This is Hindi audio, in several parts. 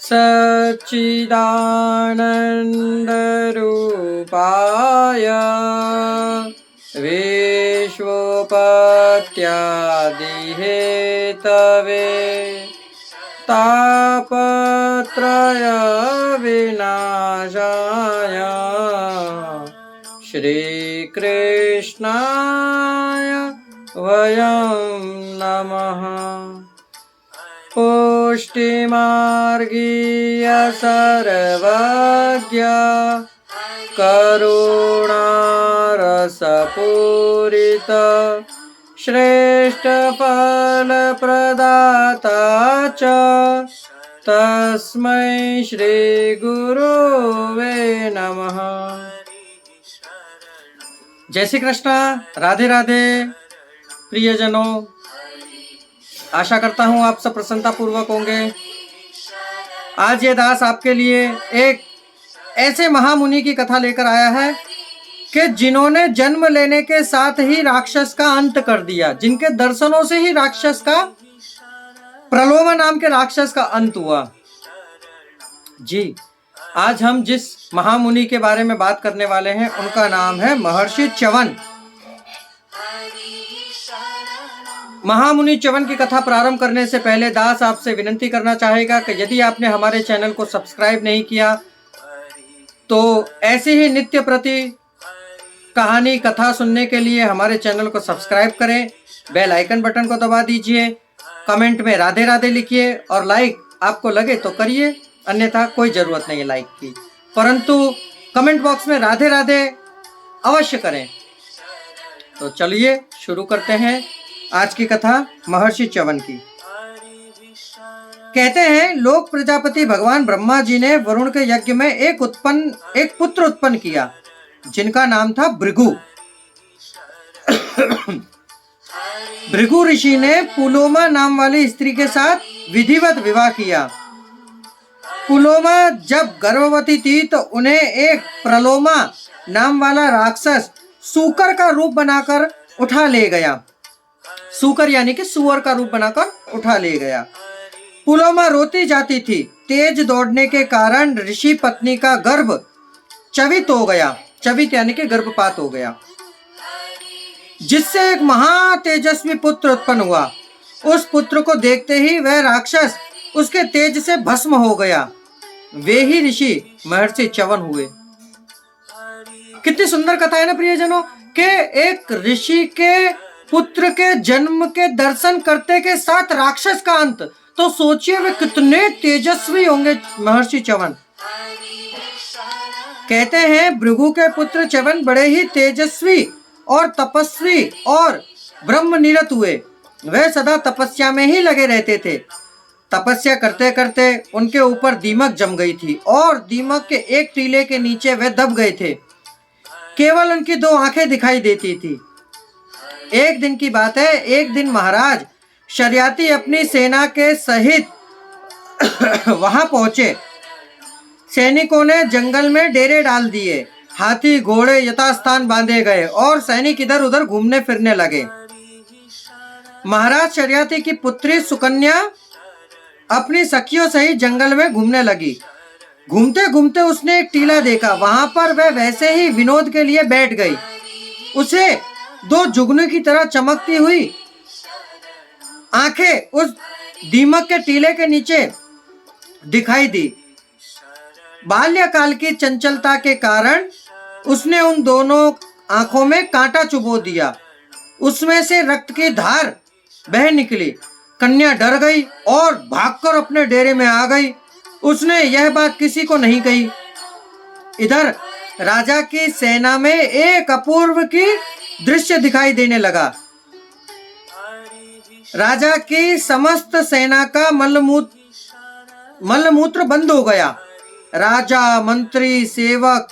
सच्चिदानन्दरूपाय विश्वोपत्यादिहेतवे तापत्रय विनाशाय श्रीकृष्णाय वयं नमः। पुष्टिमार्गीय सर्वज्ञ करुणारसपूरित श्रेष्ठ फलप्रदाता च तस्मै श्री गुरुवे नमः। जय श्री कृष्ण। राधे राधे प्रियजनों, आशा करता हूँ आप सब प्रसन्नता पूर्वक होंगे। आज ये दास आपके लिए एक ऐसे महामुनि की कथा लेकर आया है कि जिन्होंने जन्म लेने के साथ ही राक्षस का अंत कर दिया, जिनके दर्शनों से ही राक्षस का, प्रलोभन नाम के राक्षस का अंत हुआ। जी, आज हम जिस महामुनि के बारे में बात करने वाले हैं उनका नाम है महर्षि च्यवन। महामुनि च्यवन की कथा प्रारंभ करने से पहले दास आपसे विनती करना चाहेगा कि यदि आपने हमारे चैनल को सब्सक्राइब नहीं किया तो ऐसी ही नित्य प्रति कहानी कथा सुनने के लिए हमारे चैनल को सब्सक्राइब करें, बेल आइकन बटन को दबा दीजिए, कमेंट में राधे राधे लिखिए और लाइक आपको लगे तो करिए, अन्यथा कोई ज़रूरत नहीं है लाइक की, परंतु कमेंट बॉक्स में राधे राधे अवश्य करें। तो चलिए शुरू करते हैं आज की कथा महर्षि च्यवन की। कहते हैं, लोक प्रजापति भगवान ब्रह्मा जी ने वरुण के यज्ञ में एक पुत्र उत्पन्न किया जिनका नाम था भृगु। भृगु ऋषि ने पुलोमा नाम वाली स्त्री के साथ विधिवत विवाह किया। पुलोमा जब गर्भवती थी तो उन्हें एक प्रलोमा नाम वाला राक्षस सूकर का रूप बनाकर उठा ले गया। सूकर यानी कि सुअर का रूप बनाकर उठा ले गया। पुलोमा रोती जाती थी। तेज दौड़ने के कारण ऋषि पत्नी का गर्भ चवित हो गया। चवित यानी कि गर्भपात हो गया, जिससे एक महा तेजस्वी पुत्र उत्पन्न हुआ। उस पुत्र को देखते ही वह राक्षस उसके तेज से भस्म हो गया। वे ही ऋषि महर्षि च्यवन हुए। कितनी सुंदर कथा है ना प्रियजनों, कि एक ऋषि के पुत्र के जन्म के दर्शन करते के साथ राक्षस का अंत। तो सोचिए वे कितने तेजस्वी होंगे महर्षि च्यवन। कहते हैं, भृगु के पुत्र च्यवन बड़े ही तेजस्वी और तपस्वी और ब्रह्मनिरत हुए। वे सदा तपस्या में ही लगे रहते थे। तपस्या करते करते उनके ऊपर दीमक जम गई थी और दीमक के एक टीले के नीचे वे दब गए थे। केवल उनकी दो आंखें दिखाई देती थी। एक दिन की बात है, एक दिन महाराज शर्याती अपनी सेना के सहित वहां पहुंचे। सैनिकों ने जंगल में डेरे डाल दिए। हाथी घोड़े यथास्थान बांधे गए और सैनिक इधर उधर घूमने फिरने लगे। महाराज शर्याती की पुत्री सुकन्या अपनी सखियों सहित जंगल में घूमने लगी। घूमते घूमते उसने एक टीला देखा। वहां पर वह वैसे ही विनोद के लिए बैठ गई। उसे दो जुगनू की तरह चमकती हुई आंखें उस दीमक के टीले के नीचे दिखाई दी। बाल्यकाल की चंचलता के कारण उसने उन दोनों आंखों में कांटा चुभो दिया। उसमें से रक्त की धार बह निकली। कन्या डर गई और भागकर अपने डेरे में आ गई। उसने यह बात किसी को नहीं कही। इधर राजा की सेना में एक अपूर्व की दृश्य दिखाई देने लगा। राजा की समस्त सेना का मलमूत्र बंद हो गया। राजा, मंत्री, सेवक,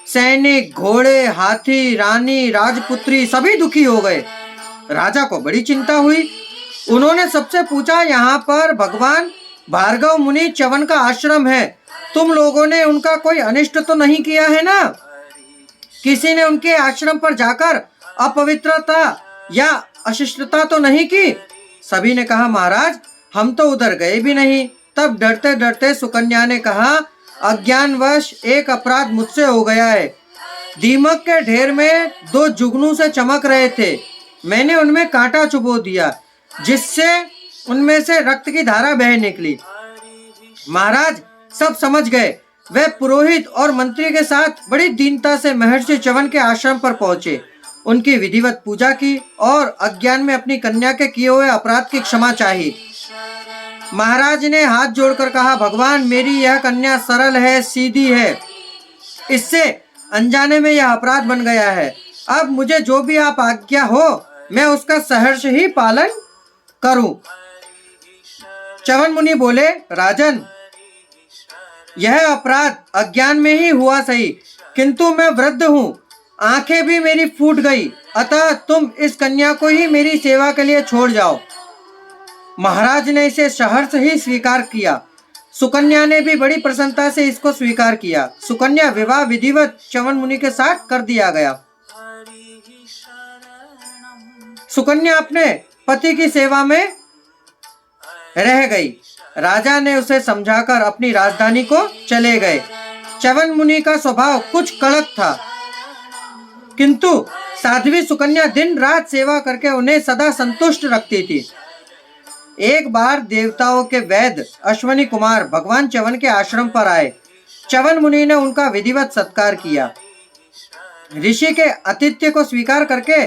सैनिक, घोड़े, हाथी, रानी, राजपुत्री सभी दुखी हो गए। राजा को बड़ी चिंता हुई। उन्होंने सबसे पूछा, यहाँ पर भगवान भार्गव मुनि च्यवन का आश्रम है, तुम लोगों ने उनका कोई अनिष्ट तो नहीं किया है ना? किसी ने उनके आश्रम पर जाकर अपवित्रता या अशिष्टता तो नहीं की? सभी ने कहा, महाराज हम तो उधर गए भी नहीं, तब डरते डरते सुकन्या ने कहा, अज्ञानवश एक अपराध मुझसे हो गया है। दीमक के ढेर में 2 जुगनू से चमक रहे थे, मैंने उनमें कांटा चुभो दिया, जिससे उनमें से रक्त की धारा बह निकली। महाराज सब समझ गए। वे पुरोहित और मंत्री के साथ बड़ी दीनता से महर्षि च्यवन के आश्रम पर पहुंचे, उनकी विधिवत पूजा की और अज्ञान में अपनी कन्या के किए हुए अपराध की क्षमा चाही। महाराज ने हाथ जोड़कर कहा, भगवान मेरी यह कन्या सरल है, सीधी है, इससे अनजाने में यह अपराध बन गया है। अब मुझे जो भी आप आज्ञा हो मैं उसका सहर्ष ही पालन करूं। च्यवन मुनि बोले, राजन यह अपराध अज्ञान में ही हुआ सही, किंतु मैं वृद्ध हूँ, आंखें भी मेरी फूट गई, अतः तुम इस कन्या को ही मेरी सेवा के लिए छोड़ जाओ। महाराज ने इसे सहर्ष ही स्वीकार किया। सुकन्या ने भी बड़ी प्रसन्नता से इसको स्वीकार किया। सुकन्या विवाह विधिवत च्यवन मुनि के साथ कर दिया गया। सुकन्या अपने पति की सेवा में रह गई। राजा ने उसे समझाकर अपनी राजधानी को चले गए। च्यवन मुनि का स्वभाव कुछ कड़क था, किंतु साध्वी सुकन्या दिन रात सेवा करके उन्हें सदा संतुष्ट रखती थी। एक बार देवताओं के वैद्य अश्विनी कुमार भगवान च्यवन के आश्रम पर आए। च्यवन मुनि ने उनका विधिवत सत्कार किया। ऋषि के आतिथ्य को स्वीकार करके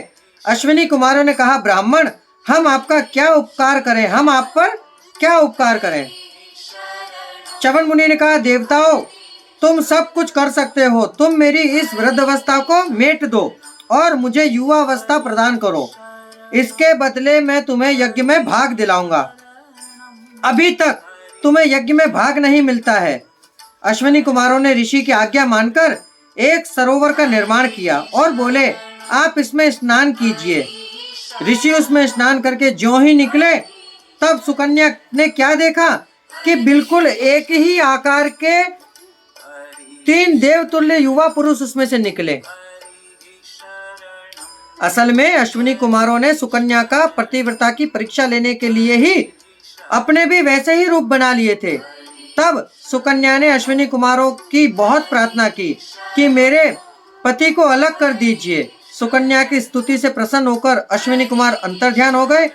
अश्विनी कुमारों ने कहा, ब्राह्मण हम आपका क्या उपकार करें, हम आप पर क्या उपकार करें। च्यवन मुनि ने कहा, देवताओं तुम सब कुछ कर सकते हो, तुम मेरी इस वृद्धावस्था को मेट दो और मुझे युवावस्था प्रदान करो, इसके बदले मैं तुम्हें यज्ञ में भाग दिलाऊंगा। अभी तक तुम्हें यज्ञ में भाग नहीं मिलता है। अश्विनी कुमारों ने ऋषि की आज्ञा मानकर एक सरोवर का निर्माण किया और बोले, आप इसमें स्नान कीजिए। ऋषि उसमें स्नान करके ज्यों ही निकले, तब सुकन्या ने क्या देखा कि बिल्कुल एक ही आकार के 3 देवतुल्य युवा पुरुष उसमें से निकले। असल में अश्विनी कुमारों ने सुकन्या का पतिव्रता की परीक्षा लेने के लिए ही अपने भी वैसे ही रूप बना लिए थे। तब सुकन्या ने अश्विनी कुमारों की बहुत प्रार्थना की कि मेरे पति को अलग कर दीजिए। सुकन्या की स्तुति से प्रसन्न होकर अश्विनी कुमार अंतर्ध्यान हो गए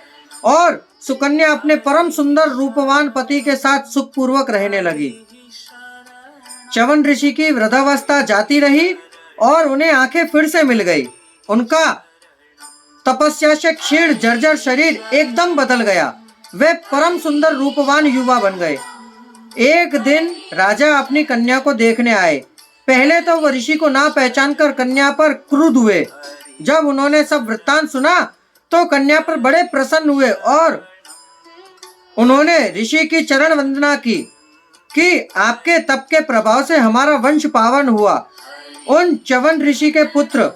और सुकन्या अपने परम सुंदर रूपवान पति के साथ सुखपूर्वक रहने लगी। च्यवन ऋषि की वृद्धावस्था जाती रही और उन्हें आंखें फिर से मिल गई। उनका तपस्या से क्षीण जर्जर शरीर एकदम बदल गया। वे परम सुंदर रूपवान युवा बन गए। एक दिन राजा अपनी कन्या को देखने आए। पहले तो वह ऋषि को ना पहचान कर कन्या पर क्रुद्ध हुए। जब उन्होंने सब वृत्तांत सुना तो कन्या पर बड़े प्रसन्न हुए और उन्होंने ऋषि की चरण वंदना की कि आपके तप के प्रभाव से हमारा वंश पावन हुआ। उन च्यवन ऋषि के पुत्र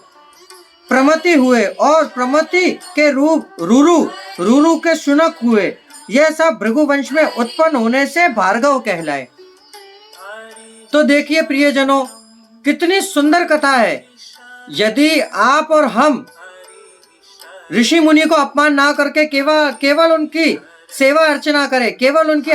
प्रमति हुए और प्रमति के रूप रुरु के शुनक हुए। यह सब भृगु वंश में उत्पन्न होने से भार्गव कहलाए। तो देखिए प्रियजनों, कितनी सुंदर कथा है। यदि आप और हम ऋषि मुनि को अपमान ना करके केवल उनकी सेवा अर्चना करें, केवल उनकी